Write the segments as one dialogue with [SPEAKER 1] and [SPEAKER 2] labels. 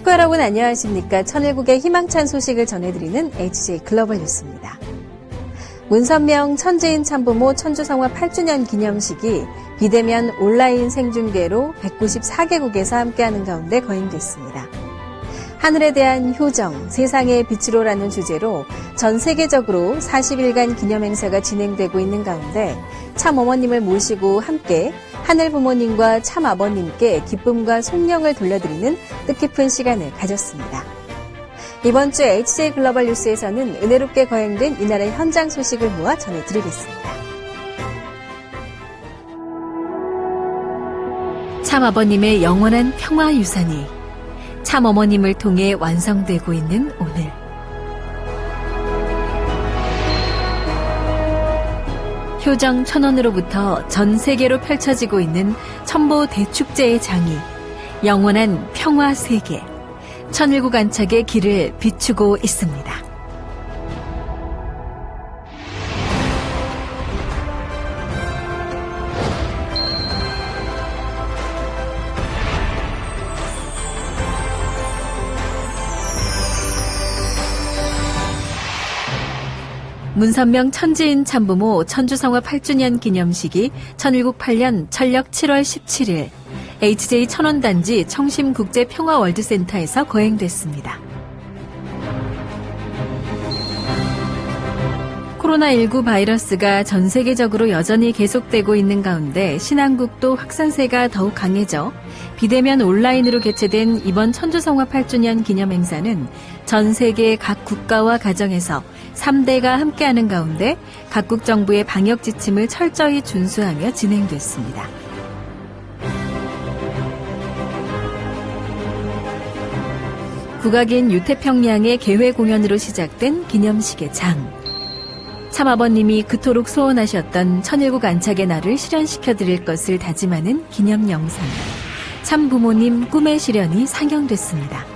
[SPEAKER 1] 식구 여러분 안녕하십니까. 천일국의 희망찬 소식을 전해드리는 HJ 글로벌 뉴스입니다. 문선명 천지인 참부모 천주성화 8주년 기념식이 비대면 온라인 생중계로 194개국에서 함께하는 가운데 거행됐습니다. 하늘에 대한 효정, 세상의 빛으로라는 주제로 전 세계적으로 40일간 기념행사가 진행되고 있는 가운데 참어머님을 모시고 함께 하늘 부모님과 참아버님께 기쁨과 속령을 돌려드리는 뜻깊은 시간을 가졌습니다. 이번 주 HJ 글로벌 뉴스에서는 은혜롭게 거행된 이날의 현장 소식을 모아 전해드리겠습니다. 참아버님의 영원한 평화 유산이 참어머님을 통해 완성되고 있는 오늘. 효정 천원으로부터 전 세계로 펼쳐지고 있는 천보 대축제의 장이 영원한 평화 세계, 천일국 안착의 길을 비추고 있습니다. 문선명 천지인 참부모 천주성화 8주년 기념식이 천일국 8년 천력 7월 17일 HJ 천원단지 청심국제평화월드센터에서 거행됐습니다. 코로나19 바이러스가 전 세계적으로 여전히 계속되고 있는 가운데 신한국도 확산세가 더욱 강해져 비대면 온라인으로 개최된 이번 천주성화 8주년 기념행사는 전 세계 각 국가와 가정에서 3대가 함께하는 가운데 각국 정부의 방역 지침을 철저히 준수하며 진행됐습니다. 국악인 유태평양의 개회 공연으로 시작된 기념식의 장. 참아버님이 그토록 소원하셨던 천일국 안착의 날을 실현시켜드릴 것을 다짐하는 기념 영상. 참부모님 꿈의 실현이 상영됐습니다.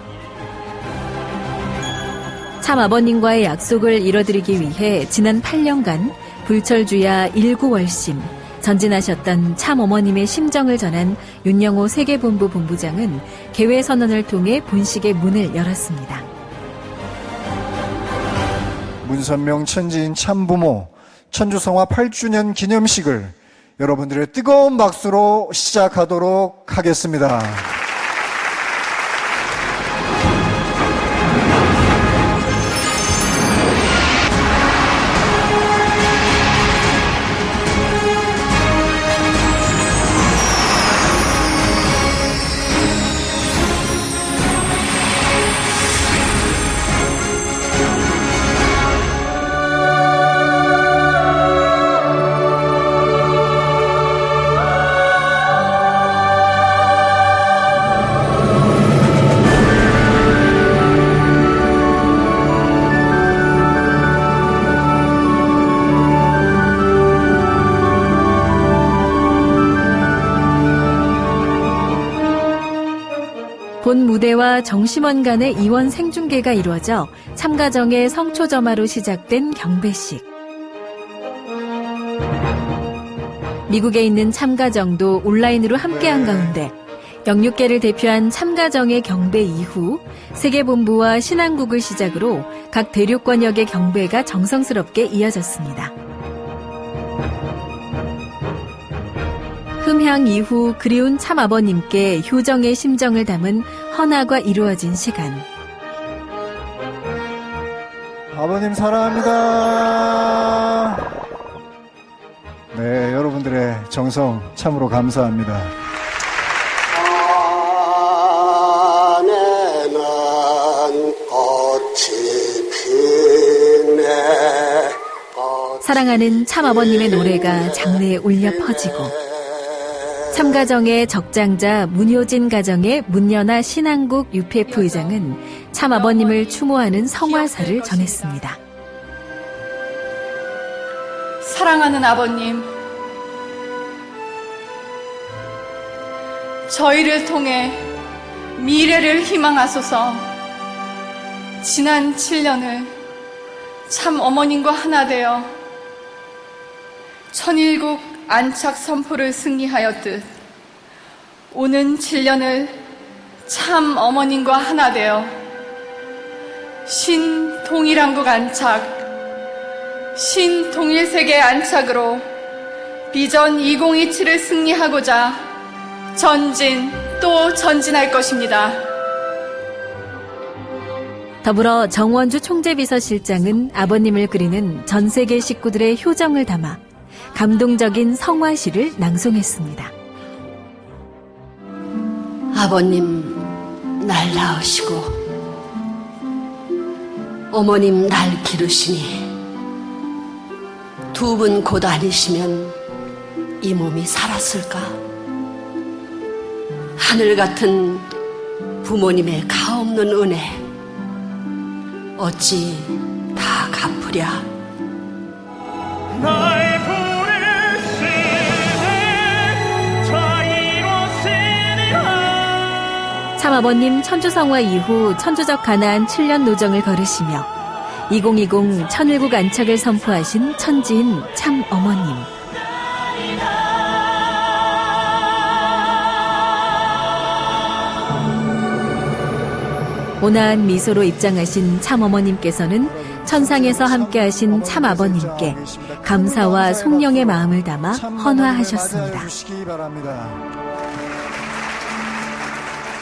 [SPEAKER 1] 참아버님과의 약속을 이뤄드리기 위해 지난 8년간 불철주야 일구월심 전진하셨던 참어머님의 심정을 전한 윤영호 세계본부 본부장은 개회 선언을 통해 본식의 문을 열었습니다.
[SPEAKER 2] 문선명 천지인 참부모 천주성화 8주년 기념식을 여러분들의 뜨거운 박수로 시작하도록 하겠습니다.
[SPEAKER 1] 본 무대와 정심원 간의 이원 생중계가 이루어져 참가정의 성초점화로 시작된 경배식. 미국에 있는 참가정도 온라인으로 함께한 가운데 영육계를 대표한 참가정의 경배 이후 세계본부와 신한국을 시작으로 각 대륙권역의 경배가 정성스럽게 이어졌습니다. 흠향 이후 그리운 참아버님께 효정의 심정을 담은 헌화가 이루어진 시간.
[SPEAKER 2] 아버님 사랑합니다. 네, 여러분들의 정성 참으로 감사합니다.
[SPEAKER 3] 안에는 꽃이 피네.
[SPEAKER 1] 사랑하는 참아버님의 노래가 장내에 울려 퍼지고 참가정의 적장자 문효진 가정의 문연아 신한국 UPF 의장은 참아버님을 추모하는 성화사를 전했습니다.
[SPEAKER 4] 사랑하는 아버님, 저희를 통해 미래를 희망하소서. 지난 7년을 참 어머님과 하나 되어 천일국 안착 선포를 승리하였듯 오는 7년을 참 어머님과 하나 되어 신동일왕국 안착, 신동일세계 안착으로 비전 2027을 승리하고자 전진 또 전진할 것입니다.
[SPEAKER 1] 더불어 정원주 총재비서실장은 아버님을 그리는 전 세계 식구들의 효정을 담아 감동적인 성화시를 낭송했습니다.
[SPEAKER 5] 아버님 날 낳으시고 어머님 날 기르시니 두 분 곧 아니시면 이 몸이 살았을까? 하늘 같은 부모님의 가없는 은혜 어찌 다 갚으랴.
[SPEAKER 6] 날 부르시네 자유로우시리라.
[SPEAKER 1] 참아버님 천주성화 이후 천주적 가나안 7년 노정을 걸으시며 2020 천일국 안착을 선포하신 천지인 참어머님. 온화한 미소로 입장하신 참어머님께서는 천상에서 함께하신 참아버님께 감사와 송영의 마음을 담아 헌화하셨습니다.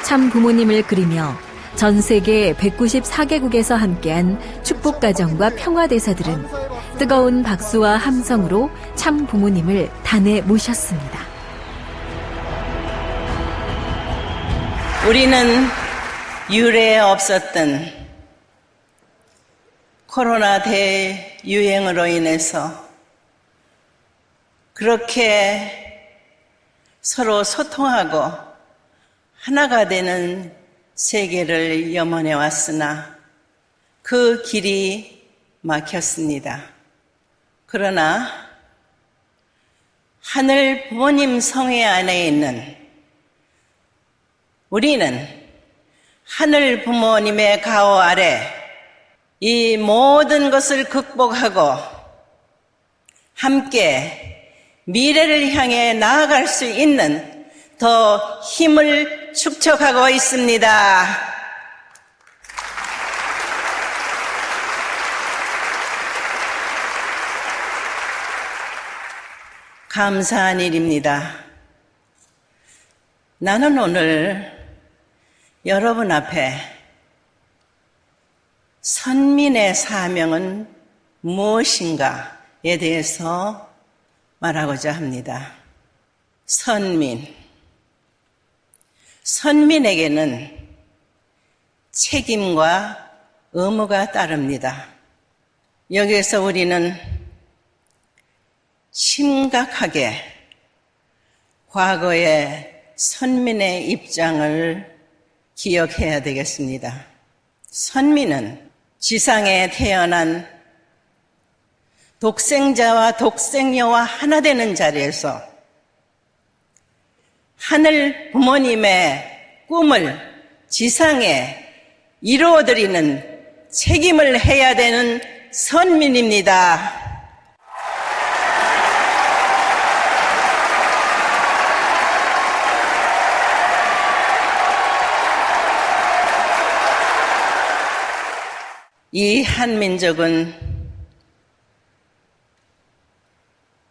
[SPEAKER 1] 참 부모님을 그리며 전 세계 194개국에서 함께한 축복가정과 평화대사들은 뜨거운 박수와 함성으로 참 부모님을 단에 모셨습니다.
[SPEAKER 7] 우리는 유례 없었던 코로나 대유행으로 인해서 그렇게 서로 소통하고 하나가 되는 세계를 염원해 왔으나 그 길이 막혔습니다. 그러나 하늘 부모님 성회 안에 있는 우리는 하늘 부모님의 가호 아래 이 모든 것을 극복하고 함께 미래를 향해 나아갈 수 있는 더 힘을 축적하고 있습니다. 감사한 일입니다. 나는 오늘 여러분 앞에 선민의 사명은 무엇인가에 대해서 말하고자 합니다. 선민에게는 책임과 의무가 따릅니다. 여기에서 우리는 심각하게 과거의 선민의 입장을 기억해야 되겠습니다. 선민은 지상에 태어난 독생자와 독생녀와 하나 되는 자리에서 하늘 부모님의 꿈을 지상에 이루어드리는 책임을 해야 되는 선민입니다. 이 한민족은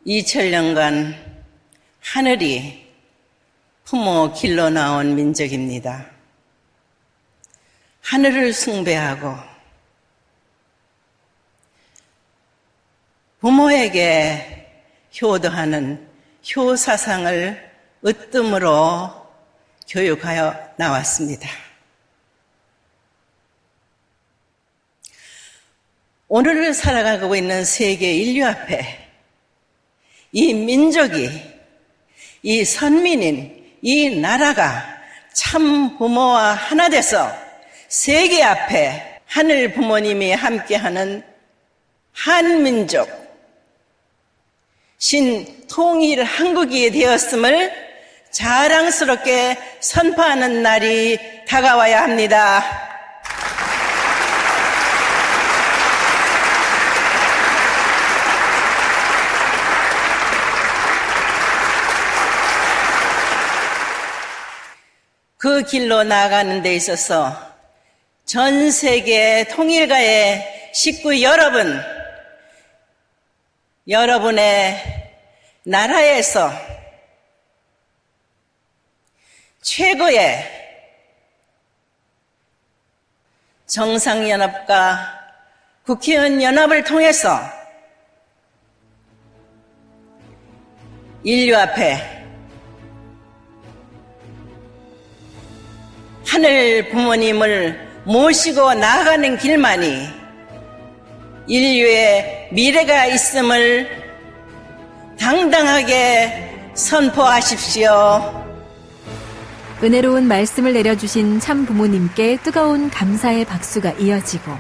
[SPEAKER 7] 2000년간 하늘이 부모 길러 나온 민족입니다. 하늘을 숭배하고 부모에게 효도하는 효사상을 으뜸으로 교육하여 나왔습니다. 오늘을 살아가고 있는 세계 인류 앞에 이 민족이, 이 선민인 이 나라가 참 부모와 하나 돼서 세계 앞에 하늘 부모님이 함께하는 한민족, 신통일 한국이 되었음을 자랑스럽게 선포하는 날이 다가와야 합니다. 그 길로 나아가는 데 있어서 전 세계 통일가의 식구 여러분, 여러분의 나라에서 최고의 정상연합과 국회의원 연합을 통해서 인류 앞에 하늘 부모님을 모시고 나아가는 길만이 인류의 미래가 있음을 당당하게 선포하십시오.
[SPEAKER 1] 은혜로운 말씀을 내려주신 참 부모님께 뜨거운 감사의 박수가 이어지고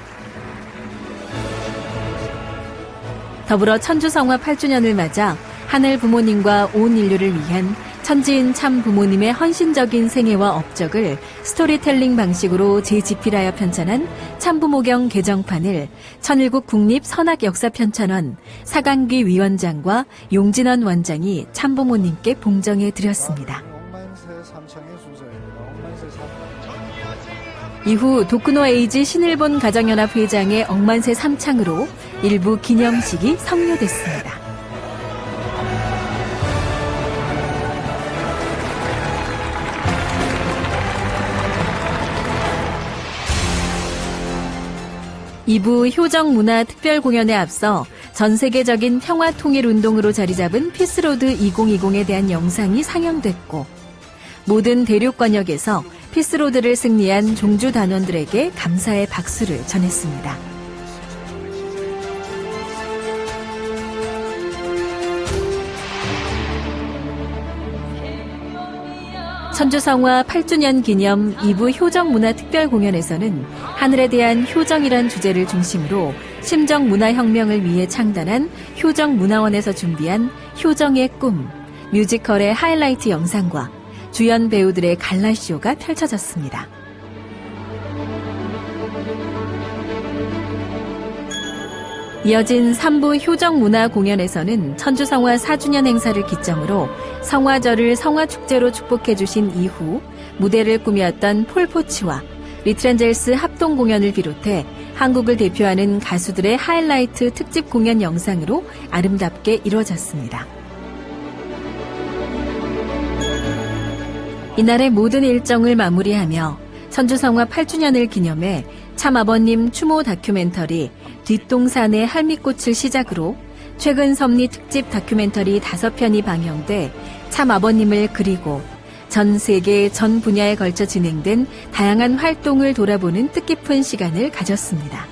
[SPEAKER 1] 더불어 천주성화 8주년을 맞아 하늘 부모님과 온 인류를 위한 천지인 참 부모님의 헌신적인 생애와 업적을 스토리텔링 방식으로 재집필하여 편찬한 참부모경 개정판을 천일국 국립선악역사편찬원 사강기 위원장과 용진원 원장이 참부모님께 봉정해 드렸습니다. 이후 도쿠노 에이지 신일본 가정연합 회장의 억만세 삼창으로 일부 기념식이 성료됐습니다. 이부 효정문화 특별공연에 앞서 전 세계적인 평화 통일 운동으로 자리 잡은 피스로드 2020에 대한 영상이 상영됐고 모든 대륙권역에서 피스로드를 승리한 종주 단원들에게 감사의 박수를 전했습니다. 천주성화 8주년 기념 2부 효정문화특별공연에서는 하늘에 대한 효정이란 주제를 중심으로 심정문화혁명을 위해 창단한 효정문화원에서 준비한 효정의 꿈, 뮤지컬의 하이라이트 영상과 주연 배우들의 갈라쇼가 펼쳐졌습니다. 이어진 3부 효정문화 공연에서는 천주성화 4주년 행사를 기점으로 성화절을 성화축제로 축복해주신 이후 무대를 꾸몄던 폴포츠와 리트렌젤스 합동 공연을 비롯해 한국을 대표하는 가수들의 하이라이트 특집 공연 영상으로 아름답게 이루어졌습니다. 이날의 모든 일정을 마무리하며 천주성화 8주년을 기념해 참아버님 추모 다큐멘터리 뒷동산의 할미꽃을 시작으로 최근 섭리 특집 다큐멘터리 5편이 방영돼 참아버님을 그리고 전 세계 전 분야에 걸쳐 진행된 다양한 활동을 돌아보는 뜻깊은 시간을 가졌습니다.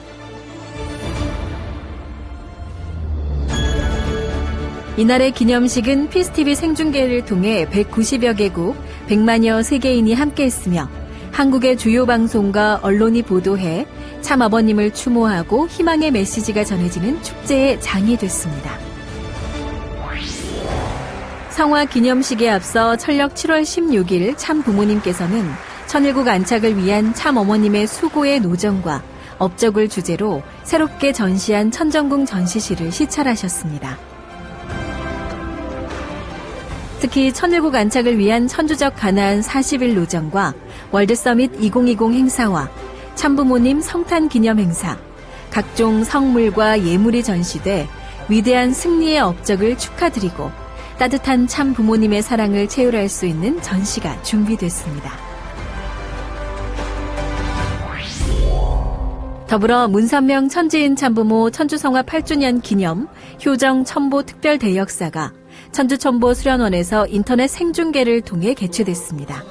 [SPEAKER 1] 이날의 기념식은 피스TV 생중계를 통해 190여 개국 100만여 세계인이 함께했으며 한국의 주요 방송과 언론이 보도해 참아버님을 추모하고 희망의 메시지가 전해지는 축제의 장이 됐습니다. 성화 기념식에 앞서 철력 7월 16일 참 부모님께서는 천일국 안착을 위한 참 어머님의 수고의 노정과 업적을 주제로 새롭게 전시한 천정궁 전시실을 시찰하셨습니다. 특히 천일국 안착을 위한 천주적 가나안 40일 노정과 월드서밋 2020 행사와 참부모님 성탄 기념 행사, 각종 성물과 예물이 전시돼 위대한 승리의 업적을 축하드리고 따뜻한 참 부모님의 사랑을 체휼할 수 있는 전시가 준비됐습니다. 더불어 문선명 천지인 참부모 천주성화 8주년 기념 효정 첨보 특별 대역사가 천주첨보 수련원에서 인터넷 생중계를 통해 개최됐습니다.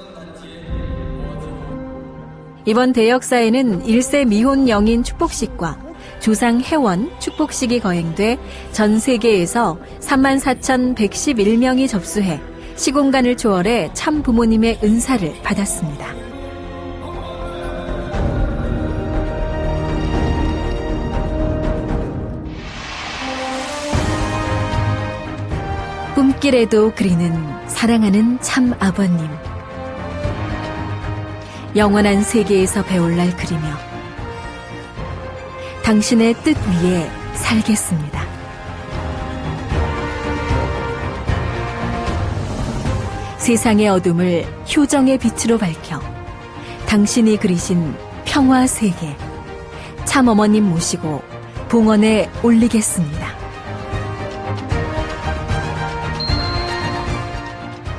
[SPEAKER 1] 이번 대역사에는 1세 미혼 영인 축복식과 조상 회원 축복식이 거행돼 전 세계에서 34,111명이 접수해 시공간을 초월해 참 부모님의 은사를 받았습니다. 꿈길에도 그리는 사랑하는 참 아버님. 영원한 세계에서 배올날 그리며 당신의 뜻 위에 살겠습니다. 세상의 어둠을 효정의 빛으로 밝혀 당신이 그리신 평화 세계, 참 어머님 모시고 봉헌에 올리겠습니다.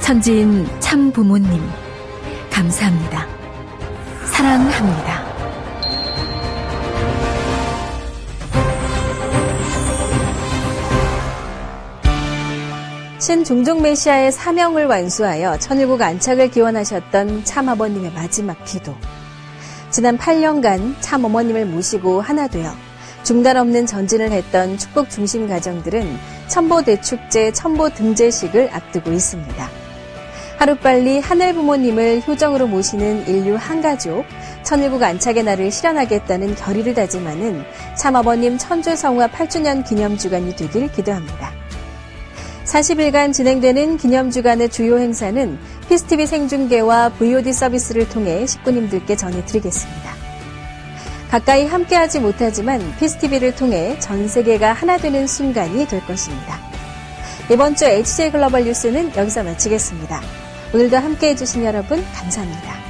[SPEAKER 1] 천지인 참 부모님, 감사합니다. 사랑합니다. 신종종 메시아의 사명을 완수하여 천일국 안착을 기원하셨던 참아버님의 마지막 기도. 지난 8년간 참어머님을 모시고 하나 되어 중단 없는 전진을 했던 축복 중심 가정들은 천보대축제 천보등재식을 앞두고 있습니다. 하루빨리 하늘 부모님을 효정으로 모시는 인류 한가족, 천일국 안착의 날을 실현하겠다는 결의를 다짐하는 참아버님 천주성화 8주년 기념주간이 되길 기도합니다. 40일간 진행되는 기념주간의 주요 행사는 피스TV 생중계와 VOD 서비스를 통해 식구님들께 전해드리겠습니다. 가까이 함께하지 못하지만 피스TV를 통해 전 세계가 하나 되는 순간이 될 것입니다. 이번 주 HJ 글로벌 뉴스는 여기서 마치겠습니다. 오늘도 함께해 주신 여러분 감사합니다.